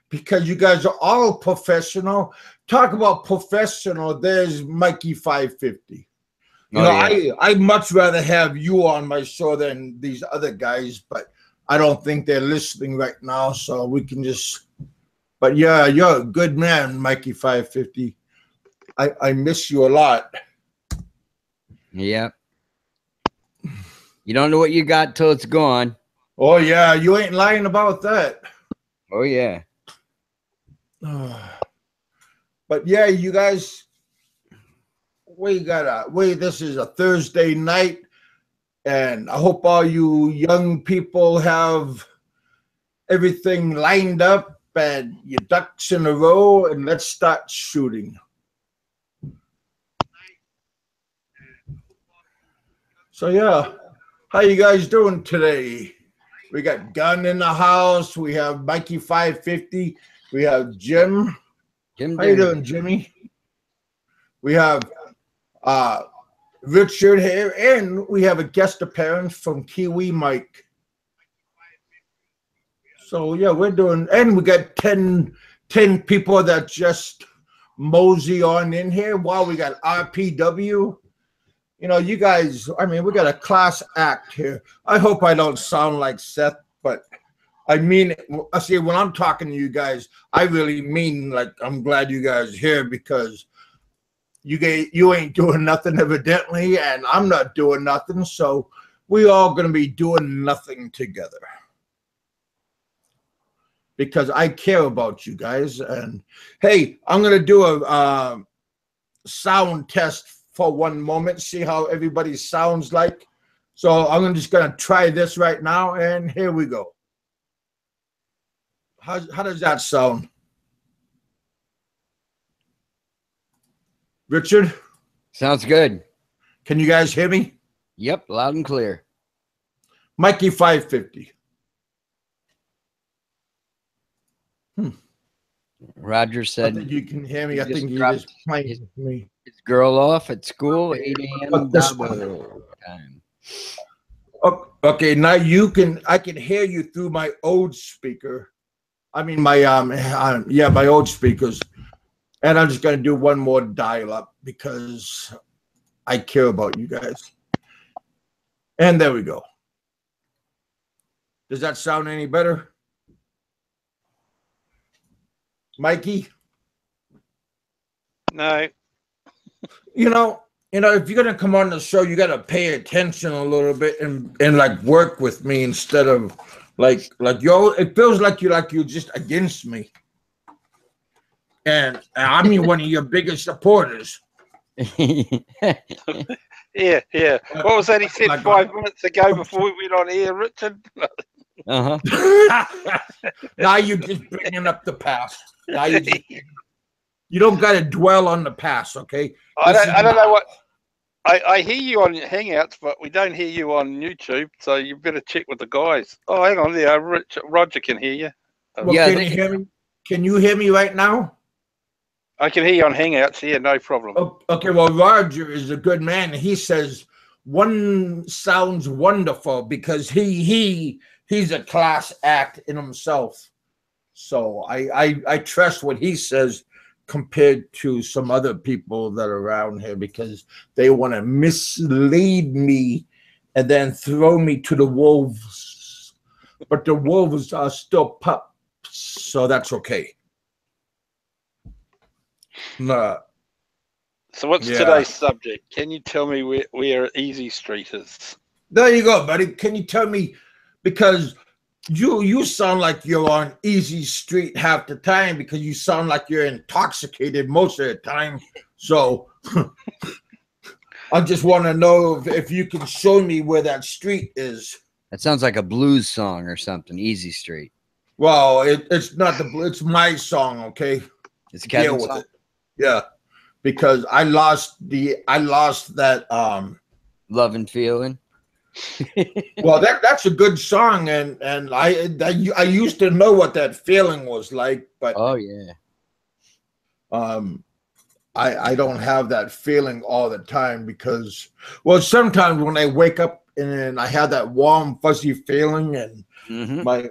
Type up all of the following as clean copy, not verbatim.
because you guys are all professional. Talk about professional. There's Mikey 550. I'd much rather have you on my show than these other guys, but I don't think they're listening right now, so we can just. But yeah, you're a good man, Mikey 550. I miss you a lot. Yeah. You don't know what you got till it's gone. Oh yeah, you ain't lying about that. Oh yeah. But yeah, you guys, this is a Thursday night, and I hope all you young people have everything lined up and your ducks in a row, and let's start shooting. So yeah, how you guys doing today? We got Gunn in the house. We have Mikey 550. We have Jim. How you doing, Jimmy? We have Richard here, and we have a guest appearance from Kiwi Mike. So yeah, we're doing, and we got 10 people that just mosey on in here. Wow, we got RPW. You know, you guys, I mean, we got a class act here. I hope I don't sound like Seth, but I mean, I see when I'm talking to you guys, I really mean, like, I'm glad you guys are here, because you ain't doing nothing evidently, and I'm not doing nothing. So we all going to be doing nothing together, because I care about you guys. And hey, I'm going to do a sound test for one moment, see how everybody sounds like. So I'm just going to try this right now, and here we go. How does that sound? Richard? Sounds good. Can you guys hear me? Yep, loud and clear. Mikey 550. Roger said, I think you can hear me. I think you just playing me. His girl off at school, 8 a.m. time. Okay, now I can hear you through my old speaker. I mean my my old speakers. And I'm just gonna do one more dial up because I care about you guys. And there we go. Does that sound any better? Mikey? No. You know, if you're gonna come on the show, you gotta pay attention a little bit and like work with me instead of like yo. It feels like you're just against me. And I mean, one of your biggest supporters. Yeah. What was that he said 5 minutes ago before we went on air, Richard? Uh-huh. Now you're just bringing up the past. Now you don't got to dwell on the past, okay? I don't know what. I hear you on Hangouts, but we don't hear you on YouTube, so you better check with the guys. Oh, hang on there. Roger can hear you. Well, yeah, can you hear me? Can you hear me right now? I can hear you on Hangouts. Yeah, no problem. Okay, well, Roger is a good man. He says one sounds wonderful because he's a class act in himself. So I trust what he says compared to some other people that are around here, because they want to mislead me and then throw me to the wolves. But the wolves are still pups, so that's okay. Nah. So what's today's subject? Can you tell me where Easy Street is? There you go, buddy. Can you tell me, because you sound like you're on Easy Street half the time, because you sound like you're intoxicated most of the time. So I just want to know if you can show me where that street is. That sounds like a blues song or something. Easy Street. Well, it's not it's my song, okay? It's Kevin's song. It. Yeah, because I lost that Love and Feeling. Well, that's a good song, and I used to know what that feeling was like, but oh yeah, I don't have that feeling all the time, because sometimes when I wake up and I have that warm fuzzy feeling and my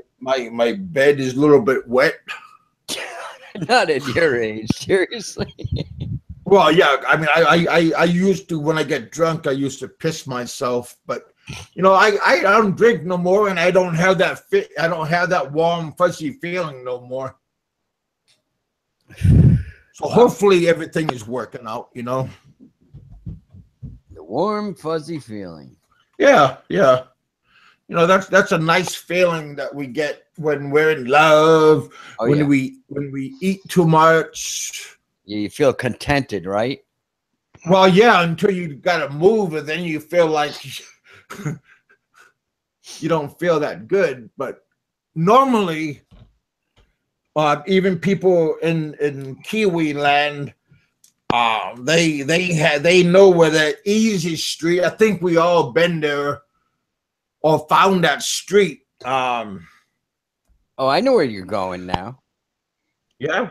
bed is a little bit wet, Not at your age, seriously. Well, yeah. I mean, I used to, when I get drunk, I used to piss myself, but you know, I don't drink no more, and I don't have that I don't have that warm, fuzzy feeling no more. So hopefully everything is working out, you know. The warm, fuzzy feeling. Yeah, yeah. You know, that's a nice feeling that we get when we're in love, when we eat too much. You feel contented, right? Well, yeah, until you gotta move, and then you feel like you don't feel that good. But normally, even people in Kiwi land, they know where that easy street. I think we all been there or found that street. Oh, I know where you're going now. Yeah.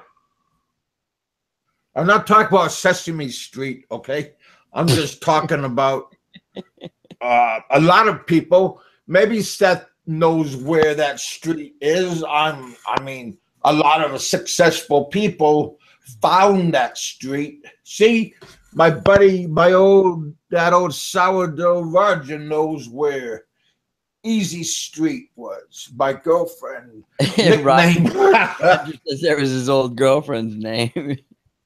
I'm not talking about Sesame Street, okay? I'm just talking about a lot of people. Maybe Seth knows where that street is. I mean, a lot of successful people found that street. See, my buddy, that old sourdough Roger knows where Easy Street was. My girlfriend nickname. That was his old girlfriend's name.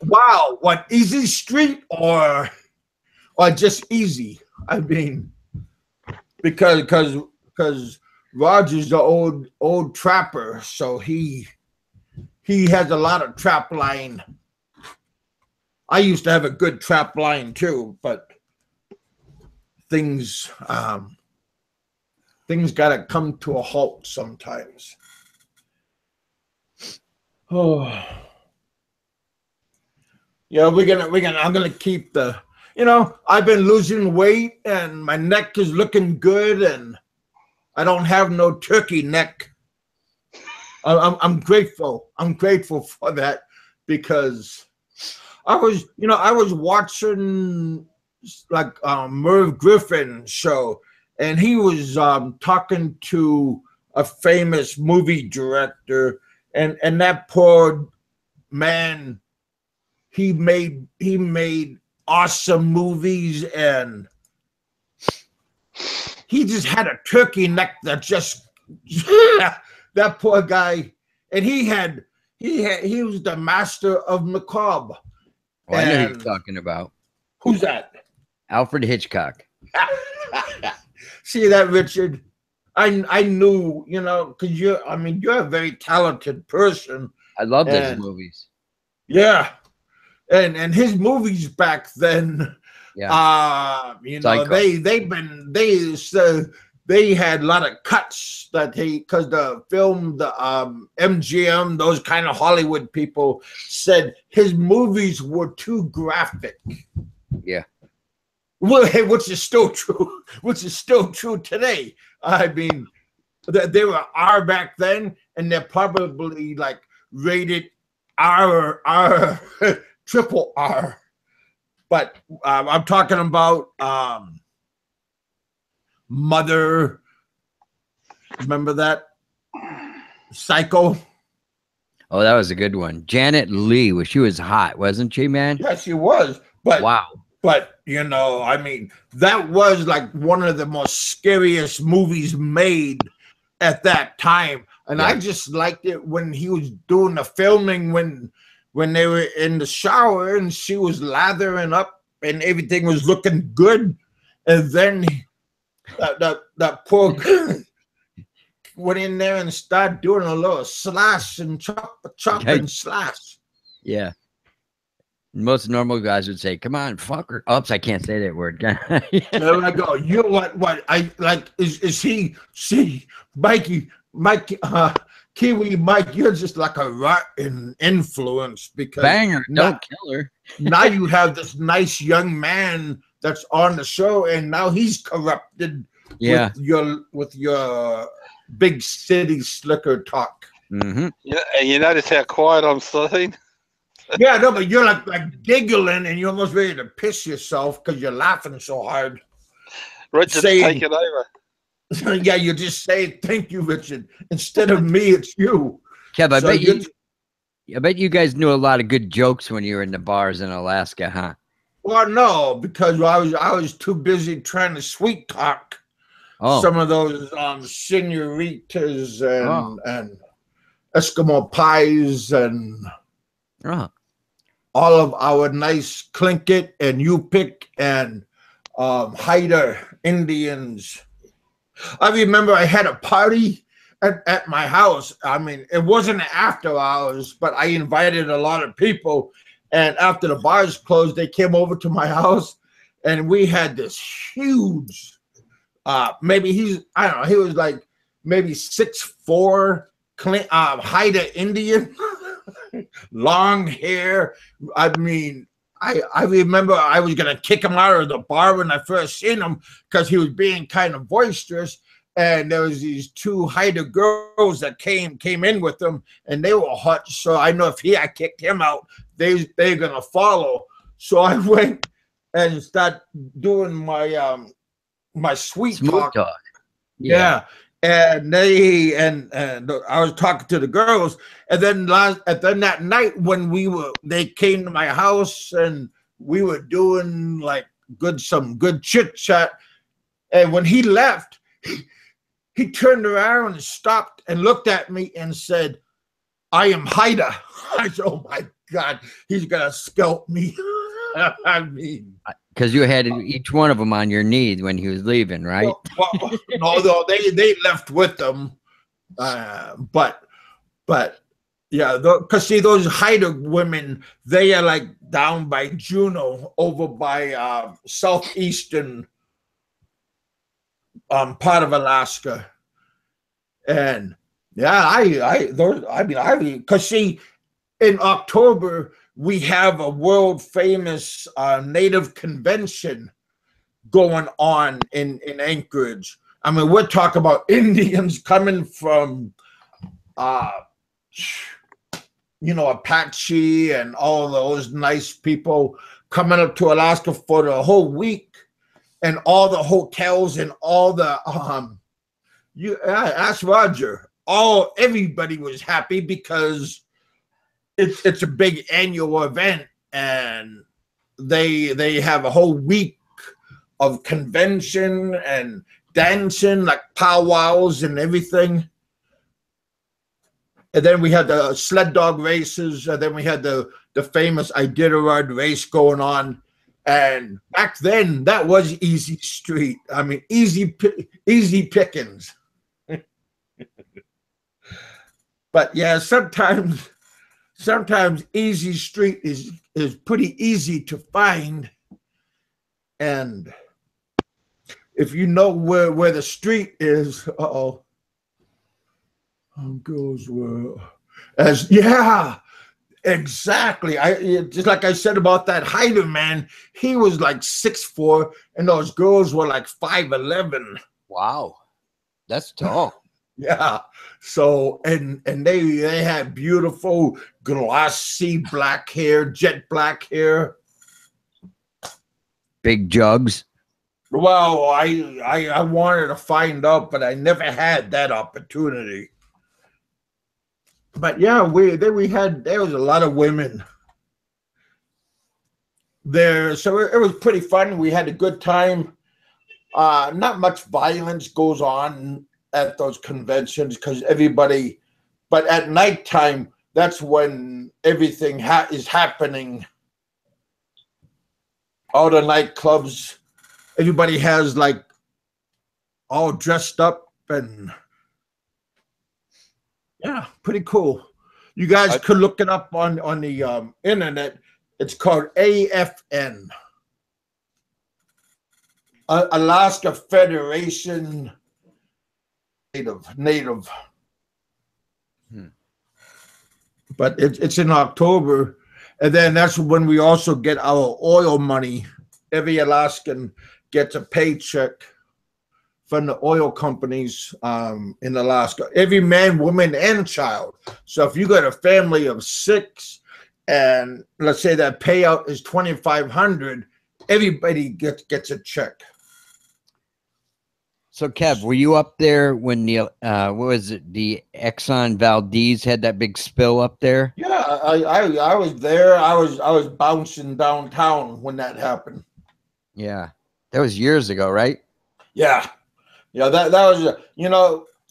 Wow, what, Easy Street or just Easy? I mean, because Roger's the old trapper, so he has a lot of trap line. I used to have a good trap line too, but things gotta come to a halt sometimes. Oh. Yeah, I'm gonna keep the, you know, I've been losing weight and my neck is looking good and I don't have no turkey neck. I'm grateful. I'm grateful for that because I was watching like Merv Griffin show, and he was talking to a famous movie director, and that poor man, he made awesome movies, and he just had a turkey neck that just that poor guy, and he was the master of macabre. Oh, I know who you're talking about. Who's that? Alfred Hitchcock. See that, Richard? I knew, you know, because you're a very talented person. I love those movies. Yeah. And his movies back then, yeah, you know, they had a lot of cuts that because the film, the MGM, those kind of Hollywood people said his movies were too graphic. Yeah. Well, hey, which is still true. Which is still true today. I mean, they were R back then, and they're probably like rated R. Triple R, but I'm talking about Mother. Remember that? Psycho. Oh, that was a good one. Janet Leigh, she was hot, wasn't she, man? Yes, she was. But wow. But you know, I mean, that was like one of the most scariest movies made at that time, and I just liked it when he was doing the filming when they were in the shower and she was lathering up and everything was looking good. And then that poor girl went in there and started doing a little slash and chop and slash. Yeah. Most normal guys would say, come on, fucker. Oops, I can't say that word. There I go. You what I like is he see Mikey Kiwi Mike, you're just like a rotten influence because banger, don't kill her. Now you have this nice young man that's on the show, and now he's corrupted with your big city slicker talk. Mm-hmm. Yeah, and you notice how quiet I'm sitting? Yeah, no, but you're like giggling and you're almost ready to piss yourself because you're laughing so hard. Richard's taking over. Yeah, you just say thank you, Richard. Instead of me, it's you. Kev, I bet I bet you guys knew a lot of good jokes when you were in the bars in Alaska, huh? Well, no, because I was too busy trying to sweet talk Oh, some of those senoritas oh, and Eskimo pies and oh. all of our nice Tlingit and Yupik and Haida Indians. I remember I had a party at my house. I mean, it wasn't after hours, but I invited a lot of people. And after the bars closed, they came over to my house, and we had this huge. Maybe I don't know. He was like maybe 6'4", Haida Indian, long hair. I mean, I remember I was gonna kick him out of the bar when I first seen him because he was being kind of boisterous. And there was these two Haida girls that came in with them, and they were hot. So I know if I kicked him out, they're gonna follow. So I went and started doing my sweet Smooth talk. Yeah. And I was talking to the girls, and then that night when they came to my house and we were doing like some good chit chat. And when he left, he turned around and stopped and looked at me and said, "I am Haida." I said, "Oh my God, he's gonna scalp me." I mean, because you had each one of them on your knee when he was leaving, right? Although they left with them, but yeah, because see those Haida women, they are like down by Juneau, over by southeastern part of Alaska, and yeah, because see, in October we have a world famous Native convention going on in Anchorage. I mean, we're talking about Indians coming from, Apache and all those nice people coming up to Alaska for the whole week, and all the hotels and all the ask Roger. Everybody was happy because it's a big annual event, and they have a whole week of convention and dancing, like powwows and everything. And then we had the sled dog races, and then we had the famous Iditarod race going on. And back then, that was easy street. I mean, easy pickings. But yeah, sometimes easy street is pretty easy to find. And if you know where the street is, girls were exactly. Just like I said about that Haida man, he was like 6'4", and those girls were like 5'11". Wow, that's tall. Yeah. So and they had beautiful glossy black hair, jet black hair, big jugs. Well, I wanted to find out, but I never had that opportunity. But yeah, there was a lot of women there, so it was pretty fun. We had a good time. Not much violence goes on at those conventions because everybody, but at nighttime, that's when everything is happening. All the nightclubs, everybody has like all dressed up, and yeah, pretty cool. You guys could look it up on the internet. It's called AFN, Alaska Federation Native. But it's in October, and then that's when we also get our oil money. Every Alaskan gets a paycheck from the oil companies in Alaska. Every man, woman, and child. So if you got a family of 6, and let's say that payout is $2,500, everybody gets a check. So, Kev, were you up there when the what was it? The Exxon Valdez had that big spill up there? Yeah, I was there. I was bouncing downtown when that happened. Yeah, that was years ago, right? Yeah, yeah. That was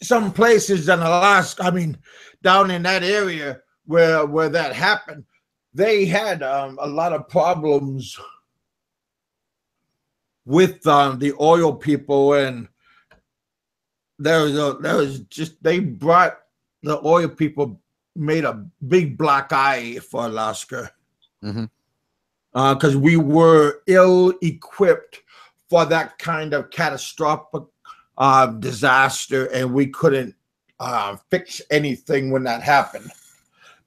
some places in Alaska. I mean, down in that area where that happened, they had a lot of problems with the oil people, and there was just they brought the oil people made a big black eye for Alaska because we were ill-equipped for that kind of catastrophic disaster, and we couldn't fix anything when that happened.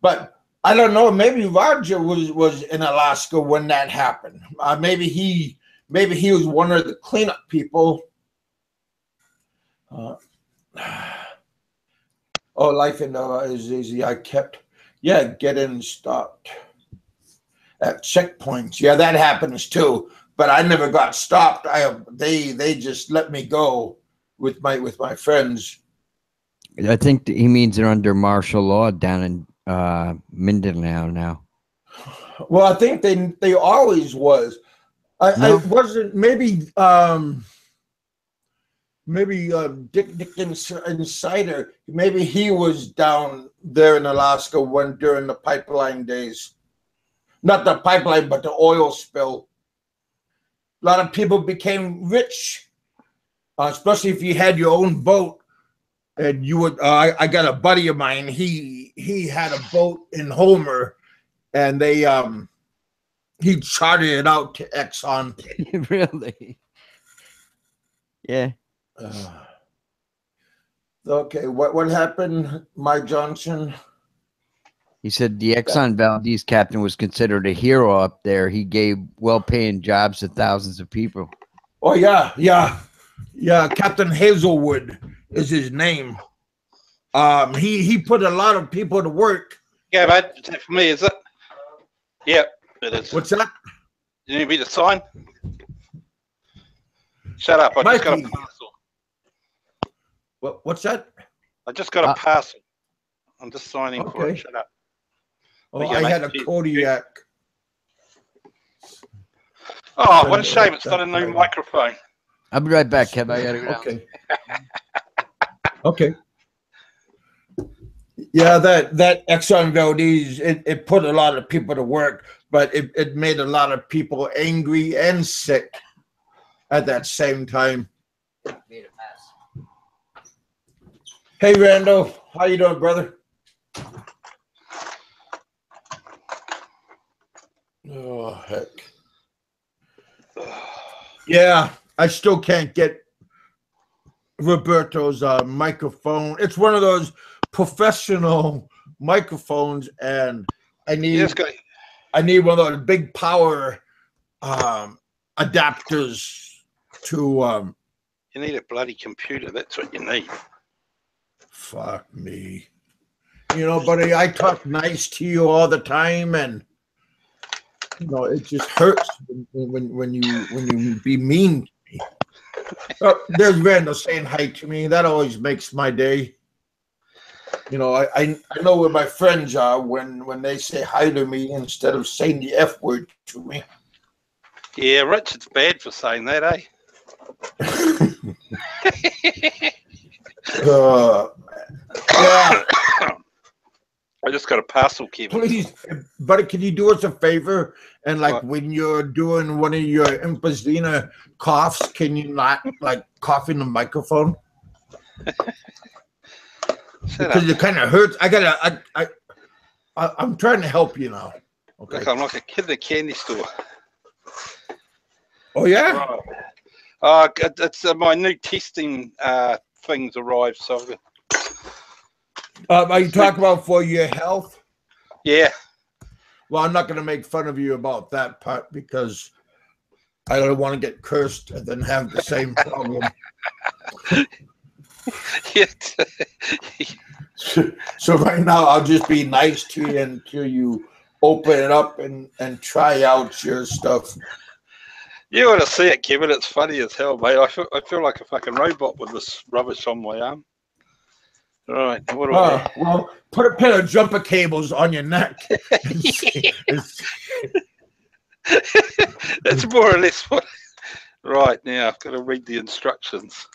But I don't know. Maybe Roger was in Alaska when that happened. Maybe he was one of the cleanup people. Life in is easy. I kept, getting stopped at checkpoints. Yeah, that happens too. But I never got stopped. They just let me go with my friends. I think he means they're under martial law down in Mindanao now. Well, I think they always was. I wasn't maybe Dick Insider, maybe he was down there in Alaska during the pipeline days. Not the pipeline, but the oil spill. A lot of people became rich, especially if you had your own boat. And you would, I got a buddy of mine, he had a boat in Homer, and he chartered it out to Exxon. Really? Yeah. Okay, what happened, Mike Johnson? He said the Exxon Valdez captain was considered a hero up there. He gave well-paying jobs to thousands of people. Oh yeah. Captain Hazelwood is his name. He put a lot of people to work. Yeah, mate. Is that for me? Is it? Yeah, it is. What's that? You need me to sign? Shut up! I just got a parcel. What's that? I just got a parcel. I'm just signing for it. Shut up. Oh, yeah, I had a Kodiak. Oh, what a shame! It's not a new microphone. I'll be right back, Kev. I gotta go. Okay. Okay. Yeah, that Exxon Valdez, it put a lot of people to work, but it made a lot of people angry and sick at that same time. Hey, Randall, how you doing, brother? Oh, heck. Yeah, I still can't get Roberto's microphone. It's one of those professional microphones, and I need one of those big power adapters to you need a bloody computer. That's what you need. Fuck me. Buddy, I talk nice to you all the time, and it just hurts when you be mean to me. There's Randall saying hi to me. That always makes my day. I know where my friends are when they say hi to me instead of saying the F word to me. Yeah, Richard's bad for saying that, eh? Yeah. I just got a parcel, Kevin. Please, buddy, can you do us a favor? And when you're doing one of your emphysema coughs, can you not cough in the microphone? Because it kind of hurts. I'm trying to help you now. Okay. Look, I'm like a kid at a candy store. Oh yeah. It's my new testing things arrived. So. Are you talking about for your health? Yeah. Well, I'm not going to make fun of you about that part because I don't want to get cursed and then have the same problem. So right now, I'll just be nice to you until you open it up and try out your stuff. You ought to see it, Kevin. It's funny as hell, mate. I feel like a fucking robot with this rubbish on my arm. Right, what do I... Well, put a pair of jumper cables on your neck. That's more or less what... Right, now I've got to read the instructions.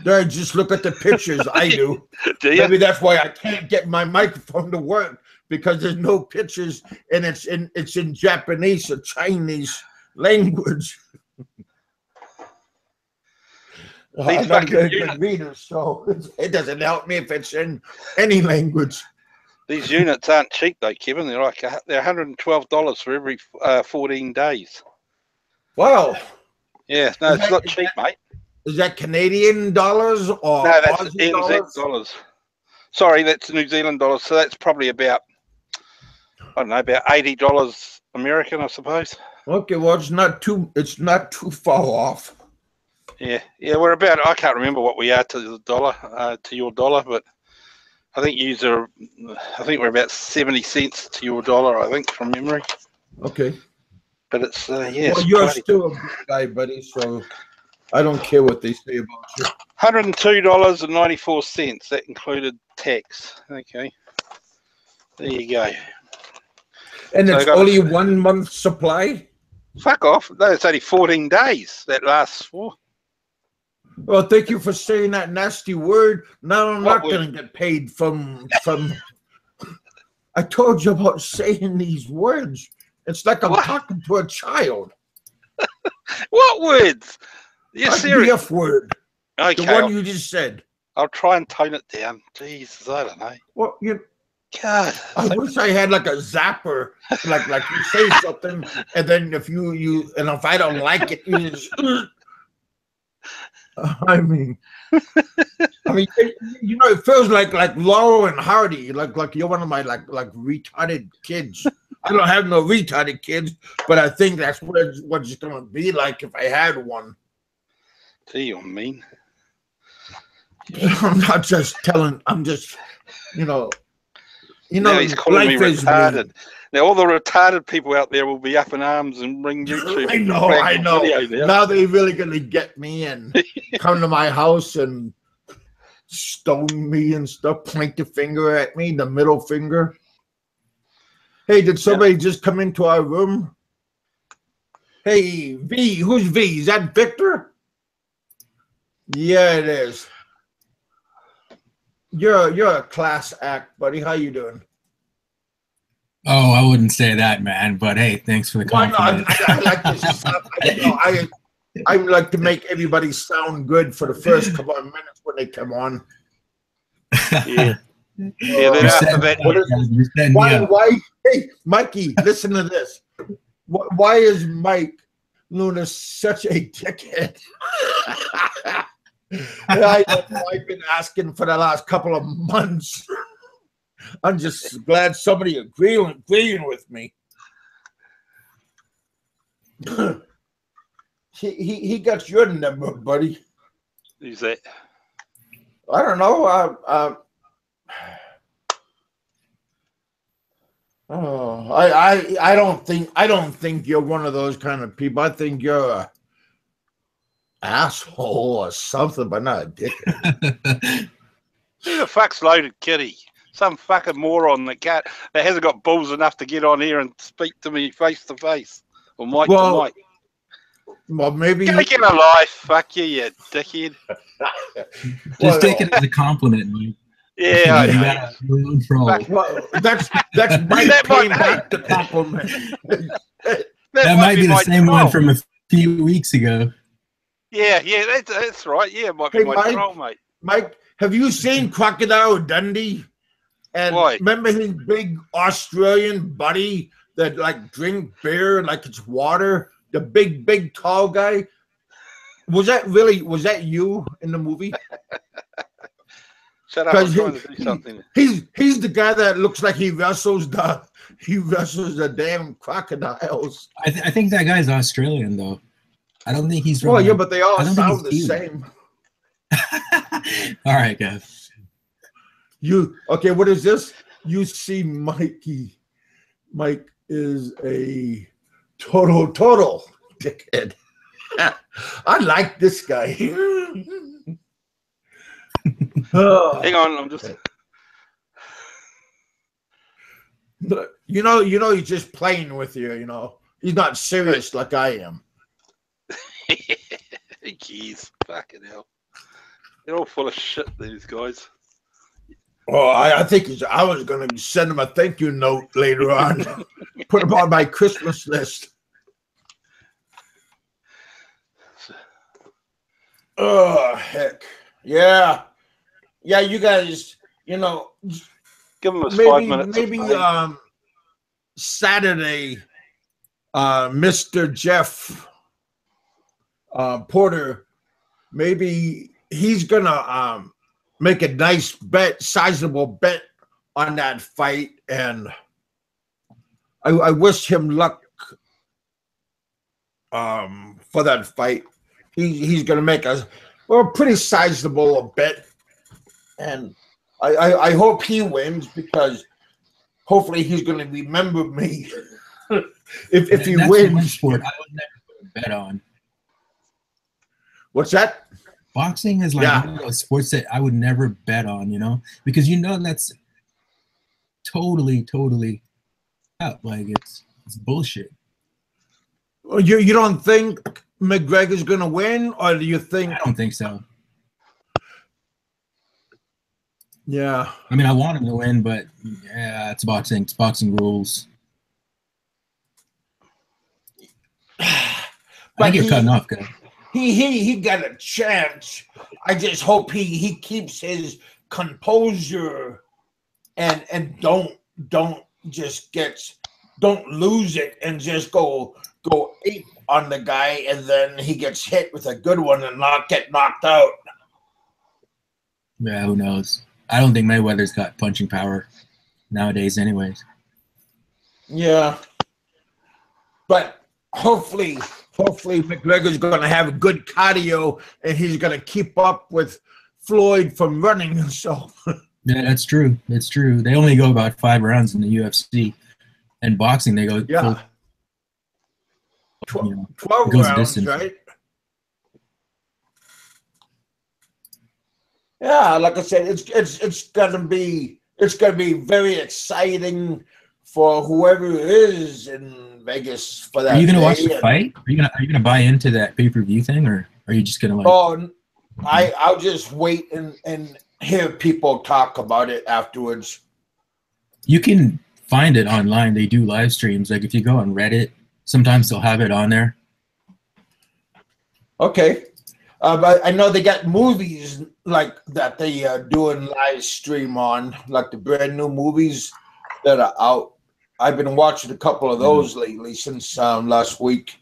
There, just look at the pictures. I do. Do you? Maybe that's why I can't get my microphone to work, because there's no pictures, and it's in Japanese or Chinese language. I'm not a very good reader, so it doesn't help me if it's in any language. These units aren't cheap, though, Kevin. They're $112 for every 14 days. Wow. Yeah, no, it's not cheap, mate. Is that Canadian dollars or no? That's Aussie NZ dollars. Sorry, that's New Zealand dollars. So that's probably about, I don't know, about $80 American, I suppose. Okay, well, it's not too far off. Yeah, we're about, I can't remember what we are to the dollar, to your dollar, but I think we're about 70 cents to your dollar, I think, from memory. Okay. But it's, yeah. Well, you're still a good guy, buddy, so I don't care what they say about you. $102.94. That included tax. Okay. There you go. And so it's only 1 month supply? Fuck off. No, it's only 14 days that lasts for. Well, thank you for saying that nasty word. Now I'm not going to get paid from. I told you about saying these words. It's like I'm talking to a child. What words? You're serious? The F word. Okay, the one you just said. I'll try and tone it down. Jesus, I don't know. Well, God. I wish I had like a zapper, like you say something, and then if if I don't like it, you just. I mean, it feels like Laurel and Hardy, like you're one of my like retarded kids. I don't have no retarded kids, but I think that's what it's gonna be like if I had one. Gee, you're mean. I'm not just telling. I'm just, now he's calling me retarded. Now all the retarded people out there will be up in arms and ring YouTube. I know. Now they're really gonna get me and come to my house and stone me and stuff. Point the finger at me, the middle finger. Hey, did somebody just come into our room? Hey, V, who's V? Is that Victor? Yeah, it is. You're a class act, buddy. How you doing? Oh, I wouldn't say that, man. But hey, thanks for the compliment. I like to I like to make everybody sound good for the first couple of minutes when they come on. Yeah. Then after that, why? Hey, Mikey, listen to this. Why is Mike Luna such a dickhead? I've been asking for the last couple of months. I'm just glad somebody agreeing with me. He got your number, buddy. Who's that? I don't know. I don't think you're one of those kind of people. I think you're a asshole or something, but not a dickhead. Who the fuck's loaded kitty? Some fucking moron that hasn't got balls enough to get on here and speak to me face to face or mic to mic. Well, maybe get a life. Fuck you dickhead. Just take it as a compliment, Mike. Yeah, well, that's Mike paying back the compliment. that might be the same one from a few weeks ago. Yeah, that's right. Yeah, it might be my troll, mate. Mike, have you seen Crocodile Dundee? And remember his big Australian buddy that drink beer like it's water? The big tall guy. Was that you in the movie? Shut up! I'm trying to do something. He's the guy that looks like he wrestles the damn crocodiles. I think that guy's Australian though. I don't think he's. Well, yeah, but they all sound the same. All right, guys. Okay? What is this? You see, Mikey. Mike is a total dickhead. I like this guy. Oh. Hang on, I'm just. He's just playing with you. He's not serious like I am. Jeez, fucking hell. They're all full of shit, these guys. Oh, I think I was going to send him a thank you note later on. Put him on my Christmas list. Oh, heck. Yeah. Yeah, you guys, Give them us maybe, 5 minutes. Maybe Saturday, Mr. Jeff Porter, maybe he's going to make a nice bet, sizable bet on that fight. And I wish him luck for that fight. He's going to make a pretty sizable bet. And I hope he wins, because hopefully he's going to remember me if he wins. One sport I would never bet on. What's that? Boxing is like one of those sports that I would never bet on, because that's totally up. Like it's bullshit. You don't think McGregor's going to win, or do you think? I don't think so. Yeah. I mean, I want him to win, but yeah, it's boxing. It's boxing rules. I get cutting off, guys. He got a chance. I just hope he keeps his composure and don't lose it and just go ape on the guy, and then he gets hit with a good one and not get knocked out. Yeah, who knows? I don't think Mayweather's got punching power nowadays anyways. Yeah. But hopefully McGregor's going to have good cardio, and he's going to keep up with Floyd from running. So yeah, that's true. That's true. They only go about 5 rounds in the UFC. And boxing, they go 12 rounds, distance. Right? Yeah, like I said, it's gonna be very exciting for whoever is in Vegas for that. Are you gonna watch the fight? Are you gonna buy into that pay-per-view thing, or are you just gonna like? Oh, I'll just wait and hear people talk about it afterwards. You can find it online. They do live streams. Like if you go on Reddit, sometimes they'll have it on there. Okay. But I know they got movies like that they are doing live stream on, like the brand new movies that are out. I've been watching a couple of those lately since last week.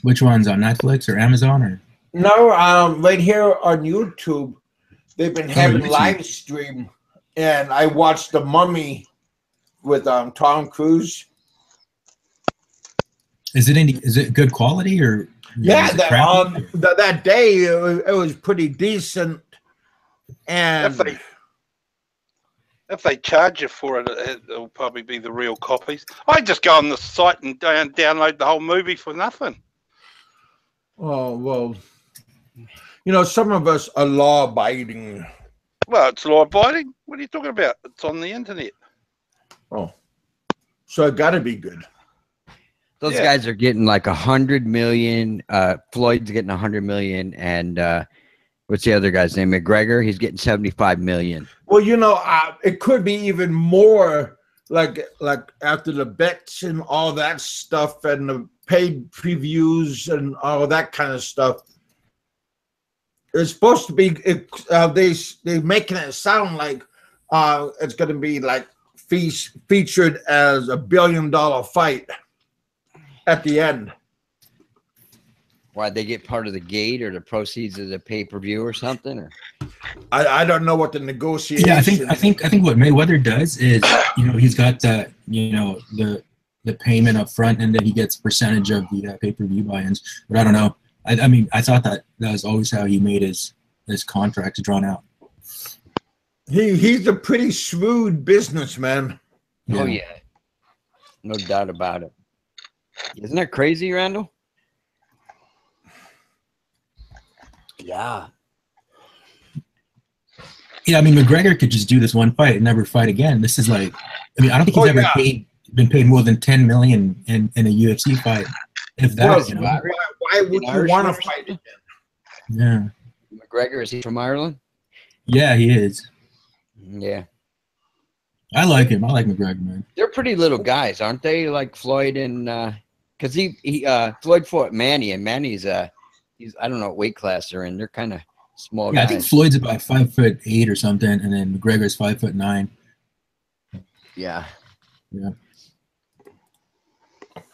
Which ones, on Netflix or Amazon or? No, right here on YouTube, they've been having live stream, and I watched The Mummy with Tom Cruise. Is it good quality or? Yeah, that day it was pretty decent, and if they charge you for it, it'll probably be the real copies. I just go on the site and download the whole movie for nothing. Oh well, some of us are law-abiding. Well, it's law-abiding. What are you talking about? It's on the internet. Oh, so it got to be good. Those guys are getting like 100 million. Floyd's getting 100 million, and what's the other guy's name? McGregor. He's getting 75 million. Well, it could be even more. Like after the bets and all that stuff, and the paid previews and all that kind of stuff. It's supposed to be. They're making it sound like it's going to be like featured as a $1 billion fight at the end. Why, they get part of the gate or the proceeds of the pay-per-view or something? Or I don't know what the negotiation. Yeah, I think what Mayweather does is he's got the the payment up front, and then he gets percentage of the pay-per-view buy-ins. But I don't know. I mean, I thought that was always how he made his contracts drawn out. He's a pretty shrewd businessman. Oh yeah, no doubt about it. Isn't that crazy, Randall? Yeah. Yeah, I mean, McGregor could just do this one fight and never fight again. This is like, I mean, I don't think he's ever been paid more than $10 million in a UFC fight. If that, you know. Why would you want to fight again? Yeah. McGregor, is he from Ireland? Yeah, he is. Yeah. I like him. I like McGregor, man. They're pretty little guys, aren't they? Like Floyd and because Floyd fought Manny, and Manny's he's I don't know what weight class they're in. They're kind of small guys. I think Floyd's about 5'8" or something, and then McGregor's 5'9". Yeah. Yeah.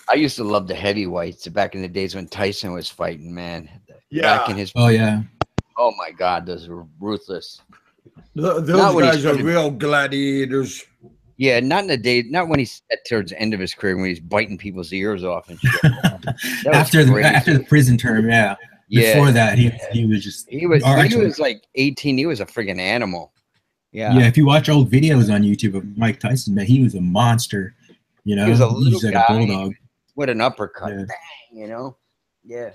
I used to love the heavyweights back in the days when Tyson was fighting, man. Yeah. Back in his Oh yeah. Oh my God, those were ruthless. Those guys are real gladiators. Yeah, not in the day, not when he's towards the end of his career when he's biting people's ears off and shit. after the prison term, yeah. Yeah. Before that, he was just he was like 18. He was a friggin' animal. Yeah. Yeah. If you watch old videos on YouTube of Mike Tyson, man, he was a monster. You know, he was a little like guy, a bulldog. What an uppercut! Yeah. Bang, you know. Yeah.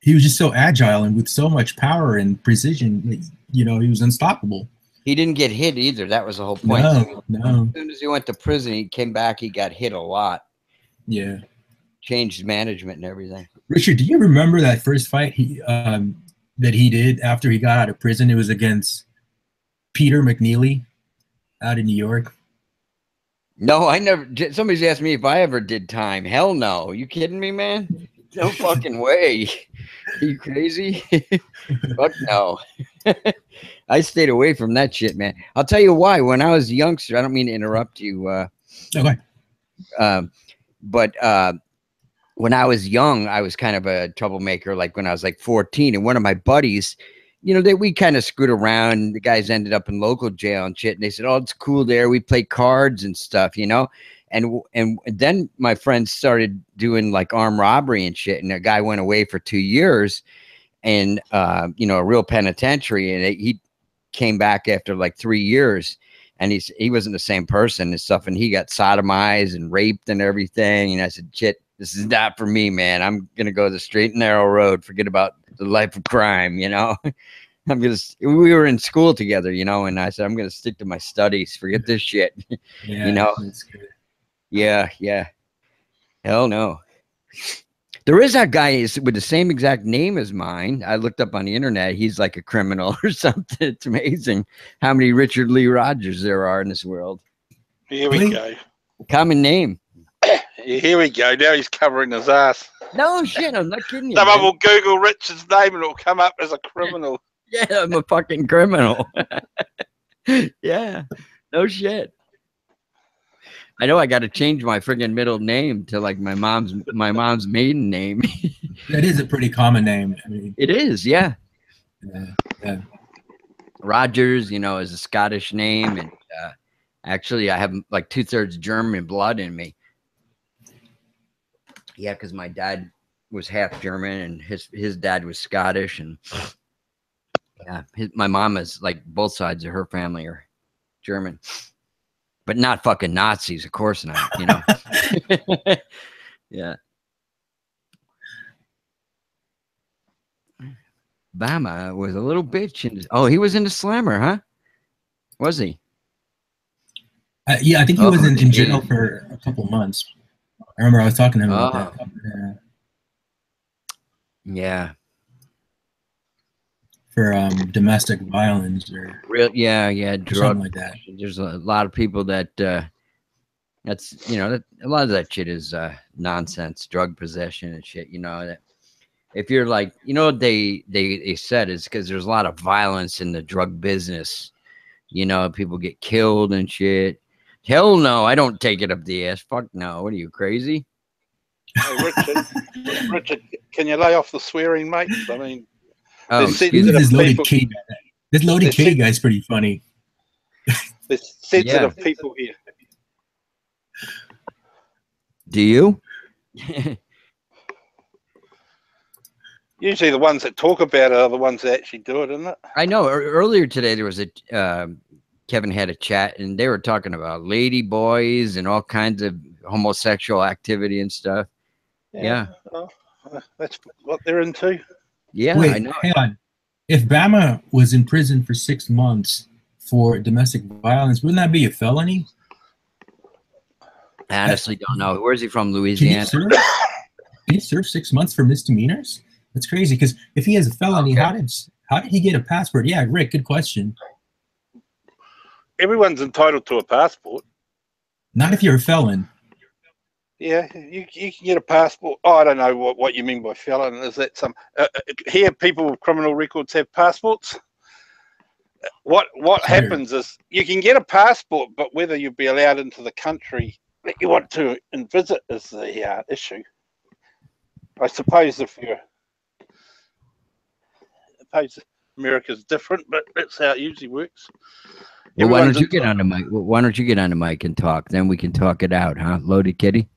He was just so agile and with so much power and precision. You know, he was unstoppable. He didn't get hit either. That was the whole point. No. As soon as he went to prison, he came back. He got hit a lot. Yeah. Changed management and everything. Richard, do you remember that first fight that he did after he got out of prison? It was against Peter McNeely out in New York. No, I never. Somebody's asked me if I ever did time. Hell no. You kidding me, man? No fucking way. Are you crazy? Fuck no. I stayed away from that shit, man. I'll tell you why. When I was a youngster, I don't mean to interrupt you. Okay. But when I was young, I was kind of a troublemaker. Like when I was like 14, and one of my buddies, you know, we kind of screwed around. The guys ended up in local jail and shit. And they said, "Oh, it's cool there. We play cards and stuff, you know." And then my friends started doing like armed robbery and shit. And a guy went away for 2 years, and you know, a real penitentiary. And he came back after like 3 years, and he wasn't the same person and stuff. And he got sodomized and raped and everything. And I said, "Shit, this is not for me, man. I'm gonna go the straight and narrow road. Forget about the life of crime, you know." We were in school together, you know, and I said, "I'm gonna stick to my studies. Forget this shit." Yeah, you know. That's good. Yeah. Hell no. There is that guy with the same exact name as mine. I looked up on the internet. He's like a criminal or something. It's amazing how many Richard Lee Rogers there are in this world. Here we go. Common name. Here we go. Now he's covering his ass. No shit, I'm not kidding you. Someone will Google Richard's name and it'll come up as a criminal. Yeah, I'm a fucking criminal. Yeah, no shit. I know I got to change my friggin' middle name to like my mom's maiden name. That is a pretty common name. I mean, it is, yeah. Yeah. Rogers, you know, is a Scottish name, and actually, I have like 2/3 German blood in me. Yeah, because my dad was half German, and his dad was Scottish, and yeah, my mom is like both sides of her family are German. But not fucking Nazis, of course not, you know. Yeah. Bama was a little bitch. Oh, he was in the Slammer, huh? Was he? Yeah, I think he was in jail for a couple months. I remember I was talking to him about that. Yeah. For domestic violence or drug, something like that. There's a lot of people that that's, you know, a lot of that shit is nonsense, drug possession and shit, you know. That if you're like, you know, they said it's because there's a lot of violence in the drug business, you know, people get killed and shit. Hell no, I don't take it up the ass. Fuck no. What are you, crazy? Hey, Richard, can you lay off the swearing, mate? I mean, this loaded K guy's pretty funny. There's sensitive people here. Do you? Usually the ones that talk about it are the ones that actually do it, isn't it? I know. Earlier today there was Kevin had a chat, and they were talking about lady boys and all kinds of homosexual activity and stuff. Yeah. Well, that's what they're into. Yeah, Wait, I know. hang on. If Bama was in prison for 6 months for domestic violence, wouldn't that be a felony? I honestly don't know. Where's he from? Can Louisiana? he serve 6 months for misdemeanors? That's crazy. Because if he has a felony, Okay. how did he get a passport? Yeah, Rick, good question. Everyone's entitled to a passport. Not if you're a felon. Yeah, you can get a passport. Oh, I don't know what you mean by felon. Is that some here people with criminal records have passports? What happens is you can get a passport, but whether you'll be allowed into the country that you want to and visit is the issue. I suppose America's different, but that's how it usually works. Well, why don't you get on the mic? Why don't you get on the mic and talk? Then we can talk it out, huh? Loaded kitty.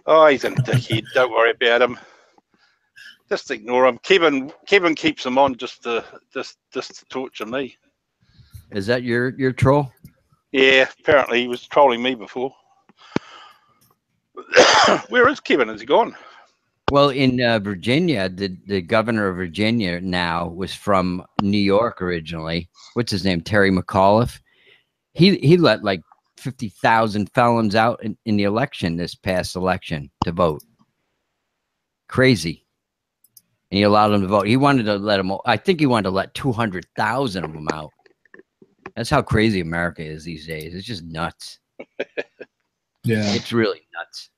Oh, he's a dickhead. Don't worry about him. Just ignore him. Kevin keeps him on just to torture me. Is that your troll? Yeah, apparently he was trolling me before. Where is Kevin? Is he gone? Well, in Virginia, the governor of Virginia now was from New York originally. What's his name? Terry McAuliffe. He let like 50,000 felons out in the election, this past election, to vote. Crazy. And he allowed them to vote. He wanted to let them. I think he wanted to let 200,000 of them out. That's how crazy America is these days. It's just nuts. Yeah, it's really nuts.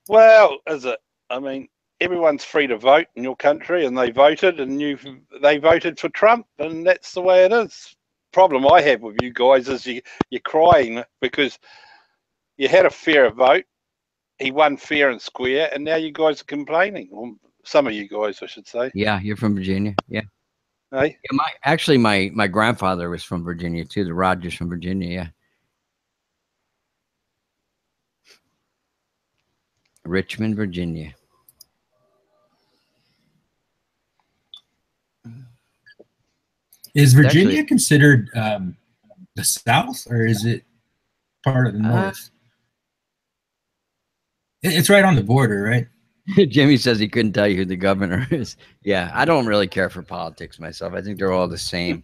Well, is it? I mean, everyone's free to vote in your country, and they voted, and they voted for Trump, and that's the way it is. Problem I have with you guys is you're crying because you had a fair vote. He won fair and square, and now you guys are complaining. Well, some of you guys, I should say. Yeah, you're from Virginia. Yeah. Hey? Yeah, my grandfather was from Virginia too. The Rogers from Virginia. Yeah. Richmond, Virginia. Is Virginia considered the South, or is it part of the North? It's right on the border, right? Jimmy says he couldn't tell you who the governor is. Yeah, I don't really care for politics myself. I think they're all the same.